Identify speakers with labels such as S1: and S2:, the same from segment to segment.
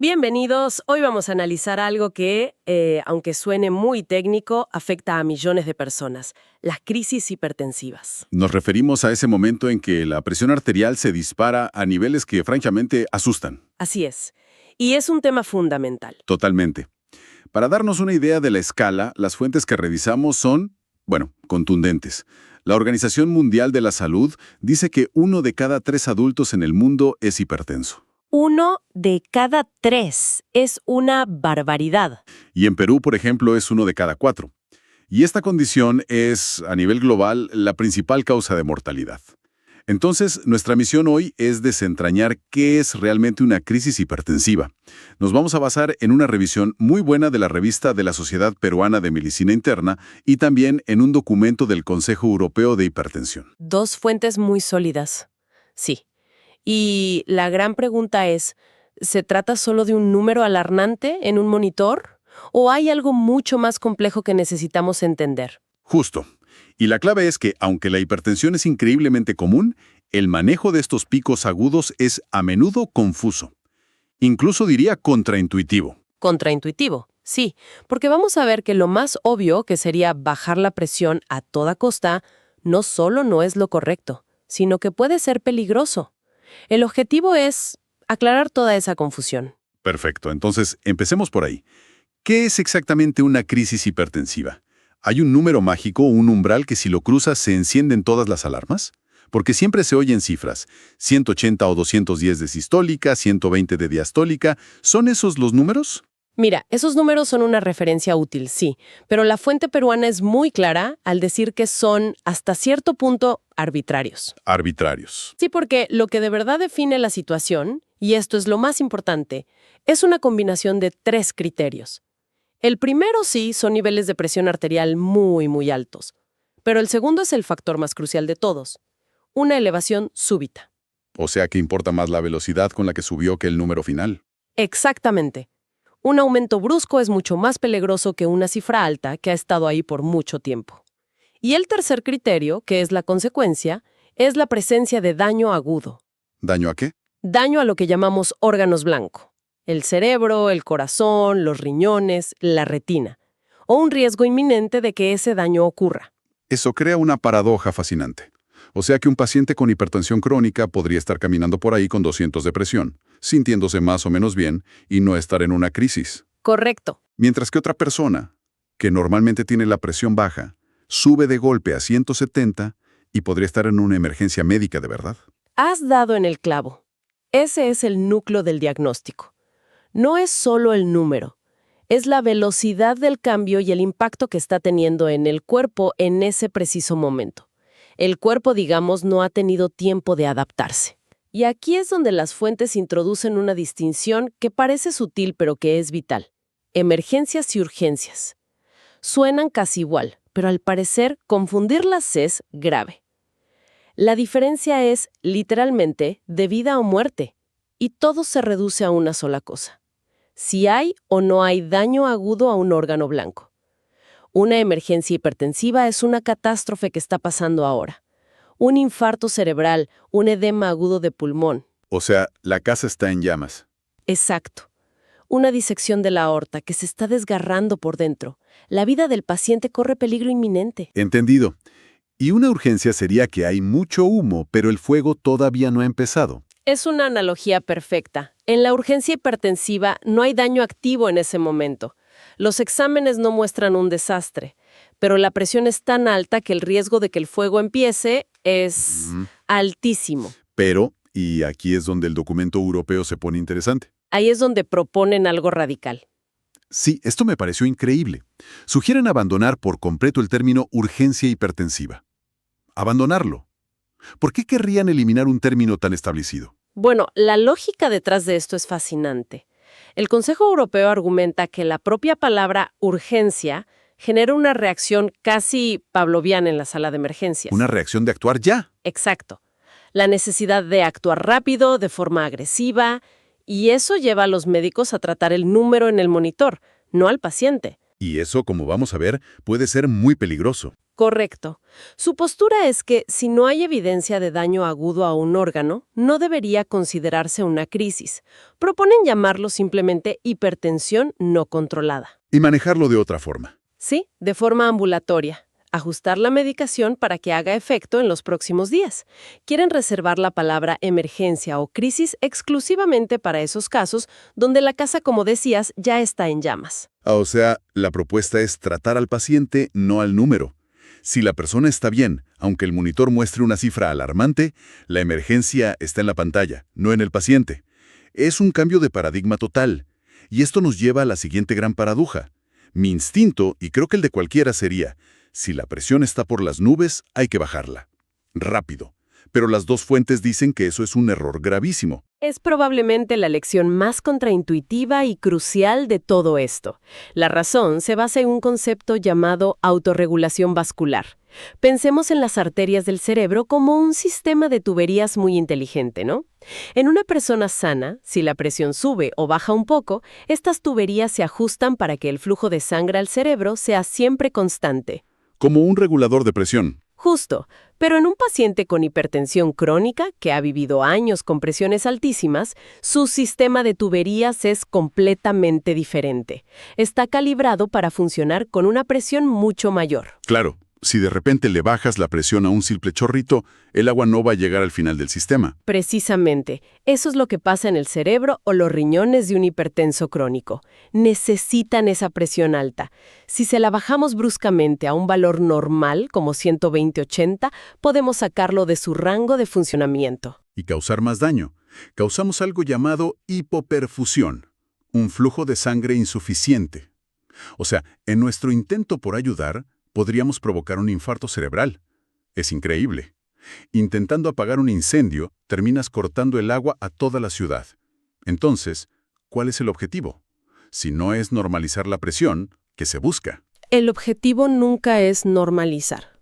S1: Bienvenidos. Hoy vamos a analizar algo que, aunque suene muy técnico, afecta a millones de personas, las crisis hipertensivas.
S2: Nos referimos a ese momento en que la presión arterial se dispara a niveles que francamente asustan.
S1: Así es. Y es un tema fundamental.
S2: Totalmente. Para darnos una idea de la escala, las fuentes que revisamos son, contundentes. La Organización Mundial de la Salud dice que 1 de cada 3 adultos en el mundo es hipertenso.
S1: 1 de cada 3 es una barbaridad.
S2: Y en Perú, por ejemplo, es 1 de cada 4. Y esta condición es, a nivel global, la principal causa de mortalidad. Entonces, nuestra misión hoy es desentrañar qué es realmente una crisis hipertensiva. Nos vamos a basar en una revisión muy buena de la revista de la Sociedad Peruana de Medicina Interna y también en un documento del Consejo Europeo de Hipertensión.
S1: 2 fuentes muy sólidas. Sí. Y la gran pregunta es, ¿se trata solo de un número alarmante en un monitor? ¿O hay algo mucho más complejo que necesitamos entender?
S2: Justo. Y la clave es que, aunque la hipertensión es increíblemente común, el manejo de estos picos agudos es a menudo confuso. Incluso diría contraintuitivo.
S1: Contraintuitivo, sí, porque vamos a ver que lo más obvio, que sería bajar la presión a toda costa, no solo no es lo correcto, sino que puede ser peligroso. El objetivo es aclarar toda esa confusión.
S2: Perfecto, entonces empecemos por ahí. ¿Qué es exactamente una crisis hipertensiva? ¿Hay un número mágico o un umbral que si lo cruzas se encienden todas las alarmas? Porque siempre se oyen cifras, 180 o 210 de sistólica, 120 de diastólica. ¿Son esos los números?
S1: Mira, esos números son una referencia útil, sí, pero la fuente peruana es muy clara al decir que son, hasta cierto punto, arbitrarios.
S2: Arbitrarios.
S1: Sí, porque lo que de verdad define la situación, y esto es lo más importante, es una combinación de 3 criterios. El primero sí son niveles de presión arterial muy, muy altos, pero el segundo es el factor más crucial de todos, una elevación súbita.
S2: O sea que importa más la velocidad con la que subió que el número final.
S1: Exactamente. Un aumento brusco es mucho más peligroso que una cifra alta que ha estado ahí por mucho tiempo. Y el tercer criterio, que es la consecuencia, es la presencia de daño agudo.
S2: ¿Daño a qué?
S1: Daño a lo que llamamos órganos blanco. El cerebro, el corazón, los riñones, la retina. O un riesgo inminente de que ese daño ocurra.
S2: Eso crea una paradoja fascinante. O sea que un paciente con hipertensión crónica podría estar caminando por ahí con 200 de presión, sintiéndose más o menos bien y no estar en una crisis.
S1: Correcto.
S2: Mientras que otra persona, que normalmente tiene la presión baja, sube de golpe a 170 y podría estar en una emergencia médica de verdad.
S1: Has dado en el clavo. Ese es el núcleo del diagnóstico. No es solo el número, es la velocidad del cambio y el impacto que está teniendo en el cuerpo en ese preciso momento. El cuerpo, digamos, no ha tenido tiempo de adaptarse. Y aquí es donde las fuentes introducen una distinción que parece sutil pero que es vital. Emergencias y urgencias. Suenan casi igual, pero al parecer confundirlas es grave. La diferencia es, literalmente, de vida o muerte, y todo se reduce a una sola cosa. Si hay o no hay daño agudo a un órgano blanco. Una emergencia hipertensiva es una catástrofe que está pasando ahora. Un infarto cerebral, un edema agudo de pulmón.
S2: O sea, la casa está en llamas.
S1: Exacto. Una disección de la aorta que se está desgarrando por dentro. La vida del paciente corre peligro inminente.
S2: Entendido. Y una urgencia sería que hay mucho humo, pero el fuego todavía no ha empezado.
S1: Es una analogía perfecta. En la urgencia hipertensiva no hay daño activo en ese momento. Los exámenes no muestran un desastre, pero la presión es tan alta que el riesgo de que el fuego empiece es altísimo.
S2: Pero, y aquí es donde el documento europeo se pone interesante.
S1: Ahí es donde proponen algo radical.
S2: Sí, esto me pareció increíble. Sugieren abandonar por completo el término urgencia hipertensiva. Abandonarlo. ¿Por qué querrían eliminar un término tan establecido?
S1: Bueno, la lógica detrás de esto es fascinante. El Consejo Europeo argumenta que la propia palabra urgencia genera una reacción casi pavloviana en la sala de emergencias.
S2: Una reacción de actuar ya.
S1: Exacto. La necesidad de actuar rápido, de forma agresiva, y eso lleva a los médicos a tratar el número en el monitor, no al paciente.
S2: Y eso, como vamos a ver, puede ser muy peligroso.
S1: Correcto. Su postura es que si no hay evidencia de daño agudo a un órgano, no debería considerarse una crisis. Proponen llamarlo simplemente hipertensión no controlada.
S2: Y manejarlo de otra forma.
S1: Sí, de forma ambulatoria. Ajustar la medicación para que haga efecto en los próximos días. Quieren reservar la palabra emergencia o crisis exclusivamente para esos casos donde la casa, como decías, ya está en llamas.
S2: O sea, la propuesta es tratar al paciente, no al número. Si la persona está bien, aunque el monitor muestre una cifra alarmante, la emergencia está en la pantalla, no en el paciente. Es un cambio de paradigma total. Y esto nos lleva a la siguiente gran paradoja. Mi instinto, y creo que el de cualquiera, sería: si la presión está por las nubes, hay que bajarla. Rápido. Pero las dos fuentes dicen que eso es un error gravísimo.
S1: Es probablemente la lección más contraintuitiva y crucial de todo esto. La razón se basa en un concepto llamado autorregulación vascular. Pensemos en las arterias del cerebro como un sistema de tuberías muy inteligente, ¿no? En una persona sana, si la presión sube o baja un poco, estas tuberías se ajustan para que el flujo de sangre al cerebro sea siempre constante.
S2: Como un regulador de presión.
S1: Justo, pero en un paciente con hipertensión crónica, que ha vivido años con presiones altísimas, su sistema de tuberías es completamente diferente. Está calibrado para funcionar con una presión mucho mayor.
S2: Claro, si de repente le bajas la presión a un simple chorrito, el agua no va a llegar al final del sistema.
S1: Precisamente, eso es lo que pasa en el cerebro o los riñones de un hipertenso crónico. Necesitan esa presión alta. Si se la bajamos bruscamente a un valor normal, como 120/80, podemos sacarlo de su rango de funcionamiento.
S2: Y causar más daño. Causamos algo llamado hipoperfusión, un flujo de sangre insuficiente. O sea, en nuestro intento por ayudar, podríamos provocar un infarto cerebral. Es increíble. Intentando apagar un incendio, terminas cortando el agua a toda la ciudad. Entonces, ¿cuál es el objetivo? Si no es normalizar la presión, ¿qué se busca?
S1: El objetivo nunca es normalizar.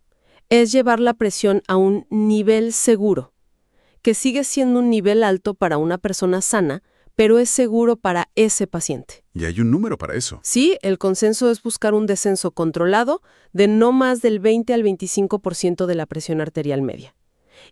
S1: Es llevar la presión a un nivel seguro, que sigue siendo un nivel alto para una persona sana, pero es seguro para ese paciente.
S2: Y hay un número para eso.
S1: Sí, el consenso es buscar un descenso controlado de no más del 20 al 25% de la presión arterial media.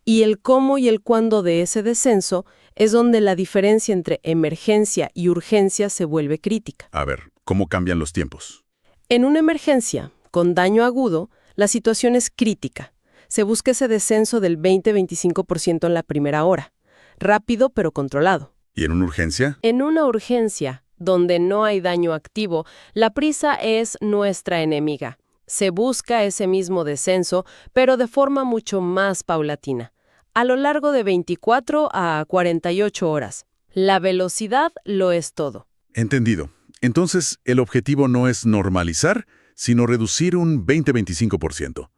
S1: Y el cómo y el cuándo de ese descenso es donde la diferencia entre emergencia y urgencia se vuelve crítica.
S2: A ver, ¿cómo cambian los tiempos?
S1: En una emergencia, con daño agudo, la situación es crítica. Se busca ese descenso del 20-25% en la primera hora. Rápido pero controlado.
S2: ¿Y en una urgencia?
S1: En una urgencia, donde no hay daño activo, la prisa es nuestra enemiga. Se busca ese mismo descenso, pero de forma mucho más paulatina, a lo largo de 24 a 48 horas. La velocidad lo es todo.
S2: Entendido. Entonces, el objetivo no es normalizar, sino reducir un 20-25%.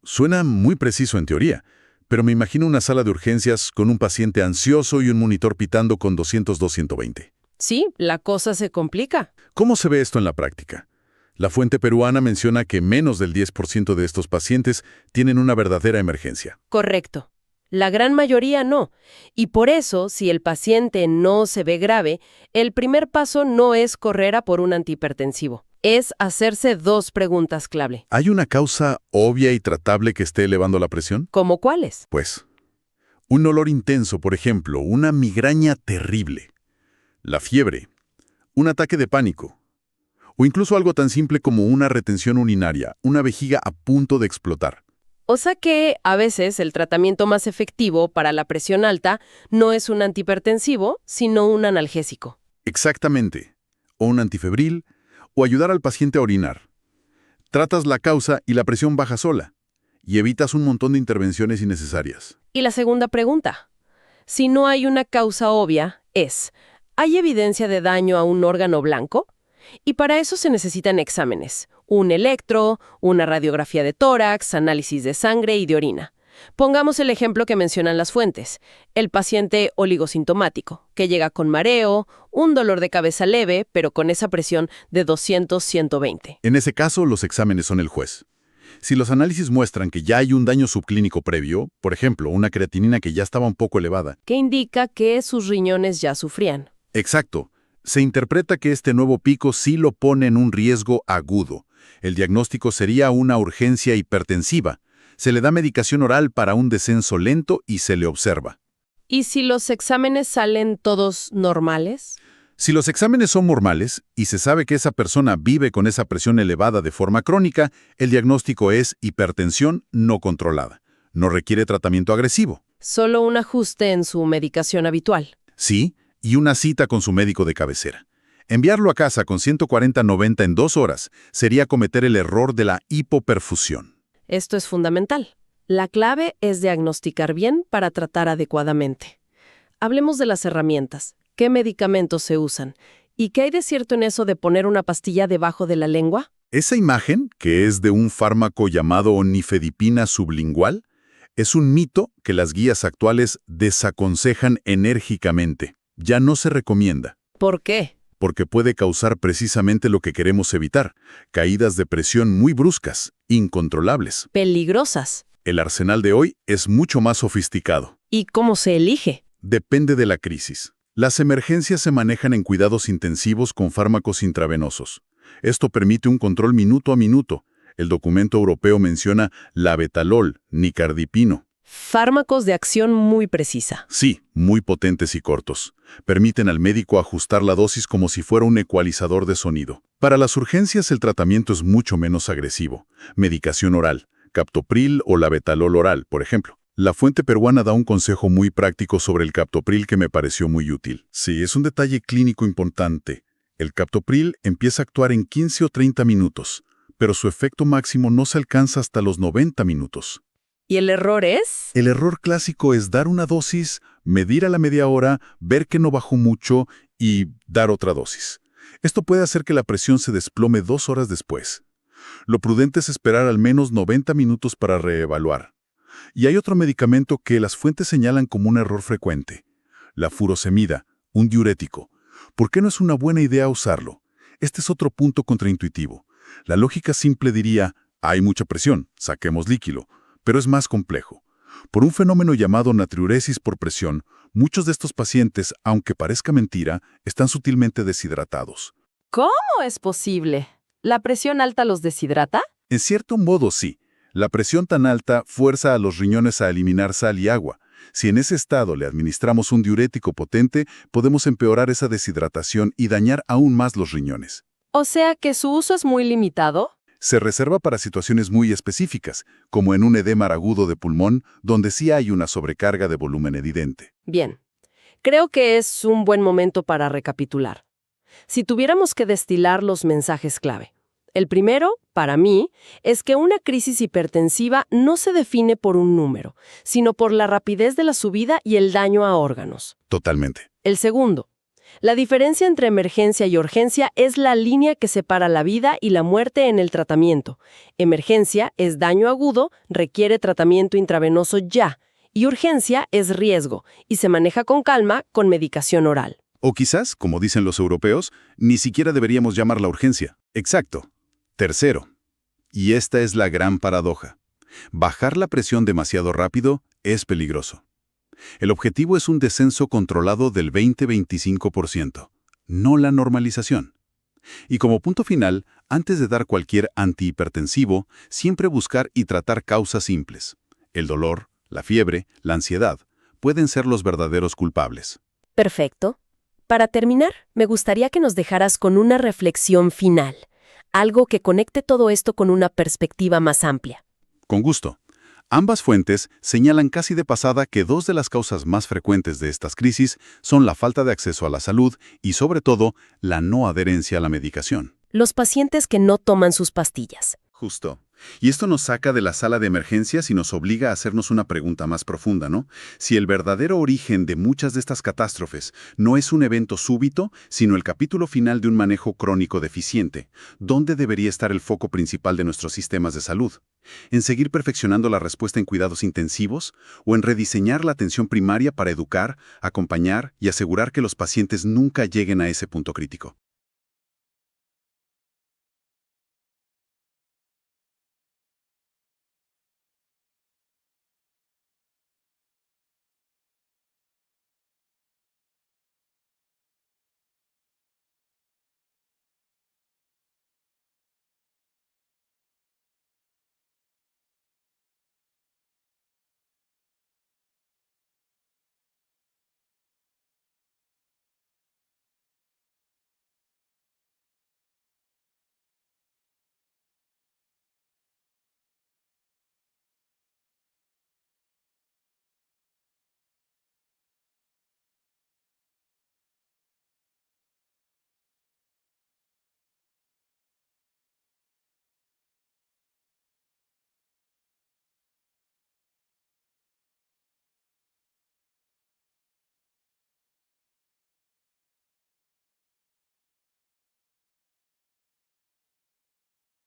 S2: Suena muy preciso en teoría, pero me imagino una sala de urgencias con un paciente ansioso y un monitor pitando con 200-120.
S1: Sí, la cosa se complica.
S2: ¿Cómo se ve esto en la práctica? La fuente peruana menciona que menos del 10% de estos pacientes tienen una verdadera emergencia.
S1: Correcto. La gran mayoría no. Y por eso, si el paciente no se ve grave, el primer paso no es correr a por un antihipertensivo. Es hacerse dos preguntas clave.
S2: ¿Hay una causa obvia y tratable que esté elevando la presión?
S1: ¿Cómo cuáles?
S2: Pues, un olor intenso, por ejemplo, una migraña terrible, la fiebre, un ataque de pánico, o incluso algo tan simple como una retención urinaria, una vejiga a punto de explotar.
S1: O sea que, a veces, el tratamiento más efectivo para la presión alta no es un antihipertensivo, sino un analgésico.
S2: Exactamente. O un antifebril, o ayudar al paciente a orinar. Tratas la causa y la presión baja sola, y evitas un montón de intervenciones innecesarias.
S1: Y la segunda pregunta. Si no hay una causa obvia, ¿hay evidencia de daño a un órgano blanco? Y para eso se necesitan exámenes. Un electro, una radiografía de tórax, análisis de sangre y de orina. Pongamos el ejemplo que mencionan las fuentes. El paciente oligosintomático, que llega con mareo, un dolor de cabeza leve, pero con esa presión de 200-120.
S2: En ese caso, los exámenes son el juez. Si los análisis muestran que ya hay un daño subclínico previo, por ejemplo, una creatinina que ya estaba un poco elevada.
S1: Que indica que sus riñones ya sufrían.
S2: Exacto. Se interpreta que este nuevo pico sí lo pone en un riesgo agudo. El diagnóstico sería una urgencia hipertensiva. Se le da medicación oral para un descenso lento y se le observa.
S1: ¿Y si los exámenes salen todos normales?
S2: Si los exámenes son normales y se sabe que esa persona vive con esa presión elevada de forma crónica, el diagnóstico es hipertensión no controlada. No requiere tratamiento agresivo.
S1: Solo un ajuste en su medicación habitual.
S2: Sí, y una cita con su médico de cabecera. Enviarlo a casa con 140/90 en 2 horas sería cometer el error de la hipoperfusión.
S1: Esto es fundamental. La clave es diagnosticar bien para tratar adecuadamente. Hablemos de las herramientas. ¿Qué medicamentos se usan? ¿Y qué hay de cierto en eso de poner una pastilla debajo de la lengua?
S2: Esa imagen, que es de un fármaco llamado nifedipina sublingual, es un mito que las guías actuales desaconsejan enérgicamente. Ya no se recomienda.
S1: ¿Por qué?
S2: Porque puede causar precisamente lo que queremos evitar, caídas de presión muy bruscas, incontrolables.
S1: Peligrosas.
S2: El arsenal de hoy es mucho más sofisticado.
S1: ¿Y cómo se elige?
S2: Depende de la crisis. Las emergencias se manejan en cuidados intensivos con fármacos intravenosos. Esto permite un control minuto a minuto. El documento europeo menciona labetalol, nicardipino.
S1: Fármacos de acción muy precisa.
S2: Sí, muy potentes y cortos. Permiten al médico ajustar la dosis como si fuera un ecualizador de sonido. Para las urgencias el tratamiento es mucho menos agresivo. Medicación oral, captopril o labetalol oral, por ejemplo. La fuente peruana da un consejo muy práctico sobre el captopril que me pareció muy útil. Sí, es un detalle clínico importante. El captopril empieza a actuar en 15 o 30 minutos, pero su efecto máximo no se alcanza hasta los 90 minutos.
S1: ¿Y el error es?
S2: El error clásico es dar una dosis, medir a la media hora, ver que no bajó mucho y dar otra dosis. Esto puede hacer que la presión se desplome 2 horas después. Lo prudente es esperar al menos 90 minutos para reevaluar. Y hay otro medicamento que las fuentes señalan como un error frecuente. La furosemida, un diurético. ¿Por qué no es una buena idea usarlo? Este es otro punto contraintuitivo. La lógica simple diría, hay mucha presión, saquemos líquido. Pero es más complejo. Por un fenómeno llamado natriuresis por presión, muchos de estos pacientes, aunque parezca mentira, están sutilmente deshidratados.
S1: ¿Cómo es posible? ¿La presión alta los deshidrata?
S2: En cierto modo, sí. La presión tan alta fuerza a los riñones a eliminar sal y agua. Si en ese estado le administramos un diurético potente, podemos empeorar esa deshidratación y dañar aún más los riñones.
S1: O sea que su uso es muy limitado.
S2: Se reserva para situaciones muy específicas, como en un edema agudo de pulmón, donde sí hay una sobrecarga de volumen evidente.
S1: Bien, creo que es un buen momento para recapitular. Si tuviéramos que destilar los mensajes clave. El primero, para mí, es que una crisis hipertensiva no se define por un número, sino por la rapidez de la subida y el daño a órganos.
S2: Totalmente.
S1: El segundo, la diferencia entre emergencia y urgencia es la línea que separa la vida y la muerte en el tratamiento. Emergencia es daño agudo, requiere tratamiento intravenoso ya, y urgencia es riesgo, y se maneja con calma con medicación oral.
S2: O quizás, como dicen los europeos, ni siquiera deberíamos llamarla urgencia. Exacto. Tercero, y esta es la gran paradoja, bajar la presión demasiado rápido es peligroso. El objetivo es un descenso controlado del 20-25%, no la normalización. Y como punto final, antes de dar cualquier antihipertensivo, siempre buscar y tratar causas simples. El dolor, la fiebre, la ansiedad, pueden ser los verdaderos culpables.
S1: Perfecto. Para terminar, me gustaría que nos dejaras con una reflexión final. Algo que conecte todo esto con una perspectiva más amplia.
S2: Con gusto. Ambas fuentes señalan casi de pasada que 2 de las causas más frecuentes de estas crisis son la falta de acceso a la salud y, sobre todo, la no adherencia a la medicación.
S1: Los pacientes que no toman sus pastillas.
S2: Justo. Y esto nos saca de la sala de emergencias y nos obliga a hacernos una pregunta más profunda, ¿no? Si el verdadero origen de muchas de estas catástrofes no es un evento súbito, sino el capítulo final de un manejo crónico deficiente, ¿dónde debería estar el foco principal de nuestros sistemas de salud? ¿En seguir perfeccionando la respuesta en cuidados intensivos? ¿O en rediseñar la atención primaria para educar, acompañar y asegurar que los pacientes nunca lleguen a ese punto crítico?